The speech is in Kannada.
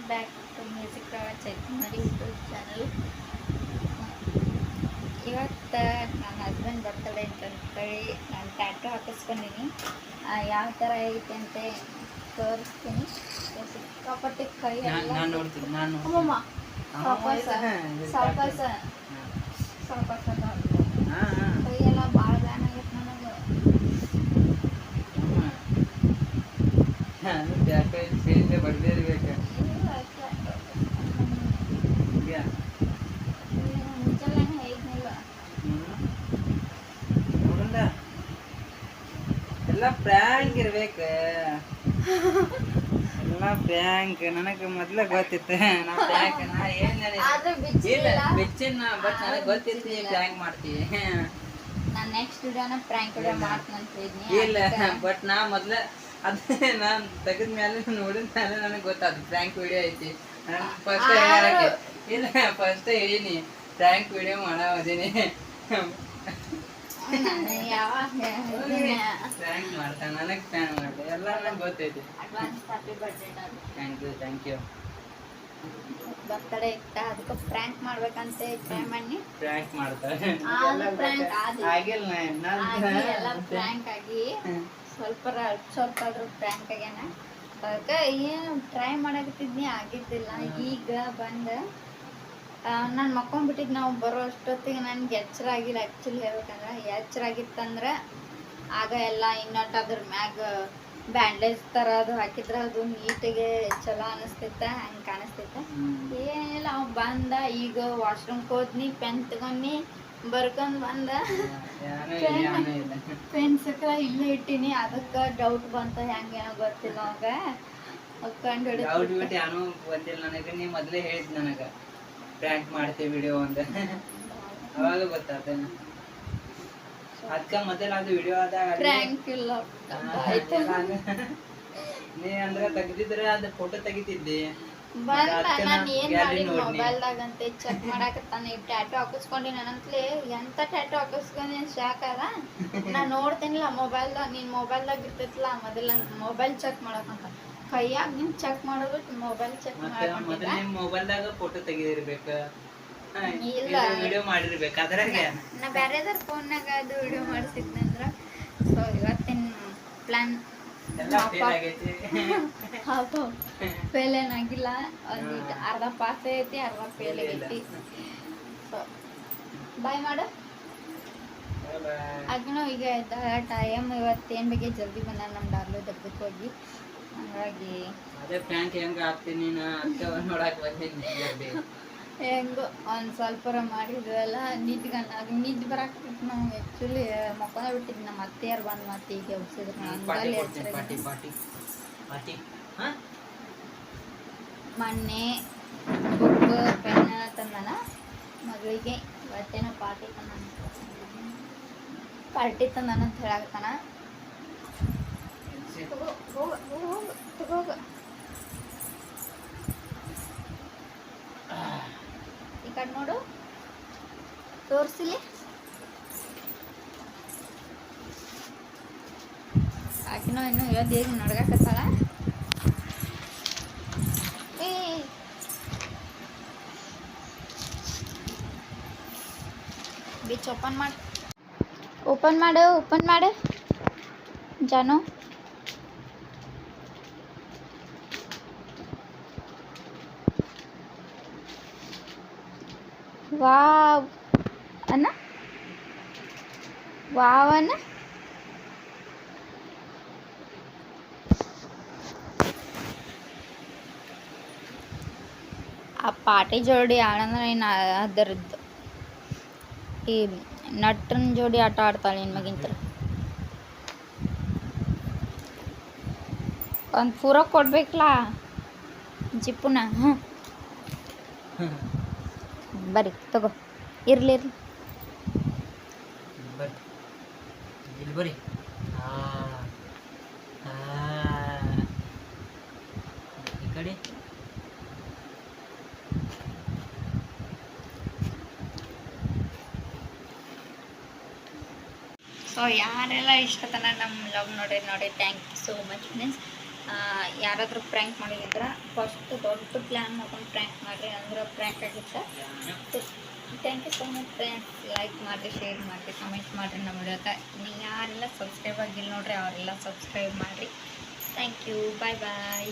Back to music Chaitanya YouTube channel. ಇವತ್ತು ನನ್ನ ಹಸ್ಬೆಂಡ್ ಬರ್ತಡೇ ಅಂತಂತೇಳಿ ನಾನು ಟ್ಯಾಟು ಹಾಕಿಸ್ಕೊಂಡಿನಿ. ಯಾವ ಥರ ಐತೆ ಅಂತ ತೋರಿಸ್ತೀನಿ. ಸಿಕ್ಕಾಪಟ್ಟೆ ಕೈ ಎಲ್ಲ ಅಮ್ಮಮ್ಮ ಸಾವಕಾಶ ಕೈ ಎಲ್ಲ ಭಾಳ ಬ್ಯಾನ್ ಆಗೈತೆ ನನಗೆ. ಮುಂಚೆಲ್ಲ ಹೇಗಿಲ್ಲ ಎಲ್ಲ ಪ್ರ್ಯಾಂಕ್ ಇರ್ಬೇಕ. ಎಲ್ಲ ಪ್ರ್ಯಾಂಕ್ ನನಗೆ ಮೊದ್ಲ ಗೊತ್ತಿತ್ತು. ನಾ ಪ್ರ್ಯಾಂಕ್ ನಾ ಏನ್ ಬೆಚ್ಚಿನ ಬಟ್ ನನಗೆ ಗೊತ್ತಿತ್ತು ಪ್ರ್ಯಾಂಕ್ ಮಾಡ್ತೀವಿ. ನಾನು ನೆಕ್ಸ್ಟ್ ವಿಡಿಯೋನ ಪ್ರ್ಯಾಂಕ್ ವಿಡಿಯೋ ಮಾಡ್ತೀನಿ. ಇಲ್ಲ ಬಟ್ ನಾ ಮೊದ್ಲ ಅದೇ ನಾನ್ ತೆಗೆದ ಮೇಲೆ ನೋಡಿದ ಮೇಲೆ ನನಗೆ ಗೊತ್ತಾದ ಪ್ರ್ಯಾಂಕ್ ವಿಡಿಯೋ ಐತಿ. ಫಸ್ಟ್ ಹೇಳಕ್ಕೆ ಇಲ್ಲ ಫಸ್ಟ್ ಹೇಳೀನಿ ಪ್ರ್ಯಾಂಕ್ ವಿಡಿಯೋ ಮಾಡೋದೀನಿ. ಪ್ರ್ಯಾಂಕ್ ಮಾಡ್ತಾನೆ ನನಗೆ ಪ್ರ್ಯಾಂಕ್ ಮಾಡಿದೆ ಎಲ್ಲ ನನಗೆ ಗೊತ್ತೈತಿ. Advance happy birthday. Thank you. Birthday ಇತ್ತ ಅದಕ್ಕೆ ಪ್ರ್ಯಾಂಕ್ ಮಾಡ್ಬೇಕಂತ ಟ್ರೈ ಮಾಡಿ ಪ್ರ್ಯಾಂಕ್ ಮಾಡ್ತಾರೆ ಆಗಿಲ್ಲ ಎಲ್ಲ ಪ್ರ್ಯಾಂಕ್ ಆಗಿ ಸ್ವಲ್ಪ ಆದ್ರೂ ಪ್ರ್ಯಾಂಕ್ ಆಗ್ಯಾನ. ಅದಕ್ಕೆ ಏನು ಟ್ರೈ ಮಾಡಕತ್ತಿದ್ನಿ ಆಗಿದ್ದಿಲ್ಲ. ಈಗ ಬಂದು ನಾನು ಮಕ್ಕೊಂಡ್ಬಿಟ್ಟಿದ್ದು. ನಾವು ಬರೋ ಅಷ್ಟೊತ್ತಿಗೆ ನನಗೆ ಎಚ್ಚರ ಆಗಿಲ್ಲ. ಆ್ಯಕ್ಚುಲಿ ಹೇಳ್ಬೇಕಂದ್ರೆ ಎಚ್ಚರ ಆಗಿತ್ತಂದ್ರೆ ಆಗ ಎಲ್ಲ ಇನ್ನೊಟ್ಟು ಅದ್ರ ಮ್ಯಾಗ ಬ್ಯಾಂಡೇಜ್ ಥರ ಅದು ಹಾಕಿದ್ರೆ ಅದು ನೀಟಿಗೆ ಚಲೋ ಅನಿಸ್ತೈತೆ, ಹಂಗೆ ಕಾಣಿಸ್ತೈತೆ. ಏನಿಲ್ಲ ಅವ್ ಬಂದ ಈಗ ವಾಶ್ರೂಮ್ಗೆ ಹೋದ್ನಿ, ಪೆನ್ ತಗೊಂಡು ಬರ್ಕೊಂಡು ಬಂದ. ಪೆನ್ ಸಕ್ರ ಇಲ್ಲೇ ಇಟ್ಟೀನಿ. ಅದಕ್ಕೆ ಡೌಟ್ ಬಂತ ಹೆಂಗೇನೋ ಗೊತ್ತಿಲ್ಲ ಅವಾಗ ಕಂಡು ಗೊತ್ತಿಲ್ಲ ನನಗೆ. ನೀ ಮೊದಲೇ ಹೇಳಿದ್ ನನಗೆ ಪ್ರ್ಯಾಂಕ್ ಮಾಡ್ತೀವಿ ವಿಡಿಯೋ ಅಂತ ಅವಾಗ ಗೊತ್ತಾತ. ಅದಕ್ಕೆ ಮೊದಲ ಅದು ವಿಡಿಯೋ ಆದಾಗ ಪ್ರ್ಯಾಂಕ್ ಇಲ್ಲ ನೀ ಅಂದ್ರೆ ತೆಗ್ದಿದ್ರೆ ಅದು ಫೋಟೋ ತೆಗಿತಿದ್ದಿ. ನಾನು ಏನ್ ಮಾಡಿ ಮೊಬೈಲ್ದಾಗಂತ ಚೆಕ್ ಮಾಡಾಕತ್ತಾನೆ. ಟ್ಯಾಟು ಹಾಕಿಸ್ಕೊಂಡಿ ನನ್ನಂತಲೇ ಎಂತ ಟ್ಯಾಟು ಹಾಕಿಸ್ಕೊಂಡಿ ಶಾಕ್ ಅದ. ನಾನು ನೋಡ್ತೇನಿಲ್ಲ ಮೊಬೈಲ್ದಾಗ. ನೀನ್ ಮೊಬೈಲ್ದಾಗ ಇರ್ತೈತಿಲ್ಲ ಮೊದಲ ಮೊಬೈಲ್ ಚೆಕ್ ಮಾಡಕಂತ ಕೈಯಾಗ ನಿನ್ ಚೆಕ್ ಮಾಡೋದು ಮೊಬೈಲ್ ಚೆಕ್ ಮೊದಲ ಮೊಬೈಲ್ದಾಗ ಫೋಟೋ ತೆಗಿದಿರ್ಬೇಕು, ವಿಡಿಯೋ ಮಾಡಿರ್ಬೇಕು. ಅದ್ರಾಗ ನಾ ಬೇರೆದಾರ ಫೋನ್ನಾಗ ಅದು ವಿಡಿಯೋ ಮಾಡಿಸಿದ್ನಂದ್ರ. ಸೊ ಇವತ್ತಿನ ಪ್ಲಾನ್ ಫೇಲ್ ಏನಾಗಿಲ್ಲ. ಒಂದಿಟ್ಟು ಅರ್ಧ ಪಾಸ್ ಐತಿ, ಅರ್ಧ ಫೇಲ್ ಆಗೈತಿ. ಸೊ ಬಾಯ್ ಮಾಡು. ಅದನ್ನು ಈಗ ಟೈಮ್ ಇವತ್ತೇನು ಬಗ್ಗೆ ಜಲ್ದಿ ಬಂದ ನಮ್ಮ ಡಾರ್ಲು ದಬ್ಬಕ್ಕೆ ಹೋಗಿ. ಹಾಗಾಗಿ ಅದೇ ಪ್ರ್ಯಾಂಕ್ ಹೆಂಗ ಆಗ್ತೀನಿ ನೋಡಕ್ ಬಂದಿನಿ. ಹೆಂಗೋ ಒಂದು ಸ್ವಲ್ಪ ಮಾಡಿದ್ವಲ್ಲ ನಿದ್ದೆ ಬರಾಕ್ತಿತ್ತು. ನಾವು ಆ್ಯಕ್ಚುಲಿ ಮಕ್ಕೊಂಡ ಬಿಟ್ಟಿದ್ದು. ನಮ್ಮ ಅತ್ತೆಯಾರು ಬಂದು ಮತ್ತೆ ಈಗ ಎಬ್ಸಿದ್ರು. ಮೊನ್ನೆ ಬುಕ್ ಪೆನ್ ತಂದನ ಮಗಳಿಗೆ. ಇವತ್ತೇನೋ ಪಾರ್ಟಿ ತಂದನ ಅಂತ ಹೇಳಾಕತ್ತಾನ. ತಗೋಗ ಈ ಕಡೆ ನೋಡು, ತೋರಿಸಿಲಿ. ಆಕಿನೋ ಇನ್ನೂ ಇವತ್ತು ಹೇಗೆ ನಡ್ಗಾಕತ್ತಾಳ. ಬಿಚ್ ಓಪನ್ ಮಾಡು ಜಾನು. ವಾವ್ ಅನ್ನ ಆ ಪಾಟಿ ಜೋಡಿ ಆಡಂದ್ರೆ ಏನು ಅದರದ್ದು ಈ ನಟನ ಜೋಡಿ ಆಟ ಆಡ್ತಾಳೆ ನಿನ್ನ ಮಗಿಂತ. ಒಂದು ಪೂರ ಕೊಡ್ಬೇಕಲ್ಲ ಜಿಪ್ಪುನ. ಬರ್ರಿ ತಗೋ. ಇರ್ಲಿ ಬರ್ರಿ. ಈ ಕಡೆ ಸೊ ಯಾರೆಲ್ಲ ಇಷ್ಟ ತನ ನಮ್ಮ ಲವ್ ನೋಡಿ thank you so much friends. ಯಾರಾದರೂ ಪ್ರ್ಯಾಂಕ್ ಮಾಡಿದ್ರೆ ಫಸ್ಟ್ ದೊಡ್ಡ ಪ್ಲ್ಯಾನ್ ಮಾಡ್ಕೊಂಡು ಪ್ರ್ಯಾಂಕ್ ಮಾಡಿರಿ, ಅಂದ್ರೆ ಪ್ರ್ಯಾಂಕ್ ಆಗುತ್ತೆ. Thank you so much friends. Like ಮಾಡಿರಿ, ಶೇರ್ ಮಾಡಿರಿ, ಕಮೆಂಟ್ ಮಾಡಿರಿ ನಮ್ಮ ವಿಡಿಯೋಕ್ಕೆ. ನೀವು ಯಾರೆಲ್ಲ ಸಬ್ಸ್ಕ್ರೈಬ್ ಆಗಿಲ್ಲ ನೋಡ್ರಿ ಅವರೆಲ್ಲ ಸಬ್ಸ್ಕ್ರೈಬ್ ಮಾಡಿರಿ. Thank you. Bye bye.